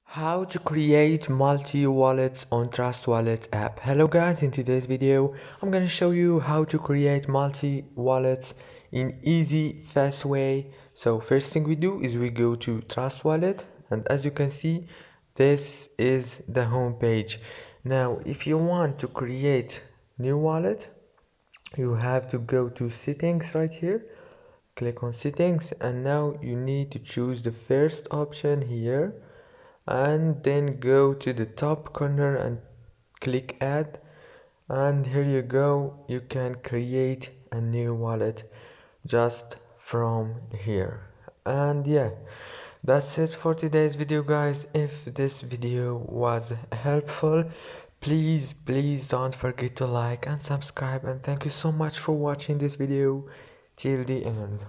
How to create multi-wallets on Trust Wallet app. Hello guys, in today's video I'm going to show you how to create multi-wallets in easy, fast way. So first thing we do is we go to Trust Wallet, and as you can see, this is the home page. Now if you want to create new wallet, you have to go to settings right here, click on settings, and now you need to choose the first option here, and then go to the top corner and click add, and here you go, you can create a new wallet just from here. And yeah, that's it for today's video guys. If this video was helpful, please don't forget to like and subscribe, and thank you so much for watching this video till the end.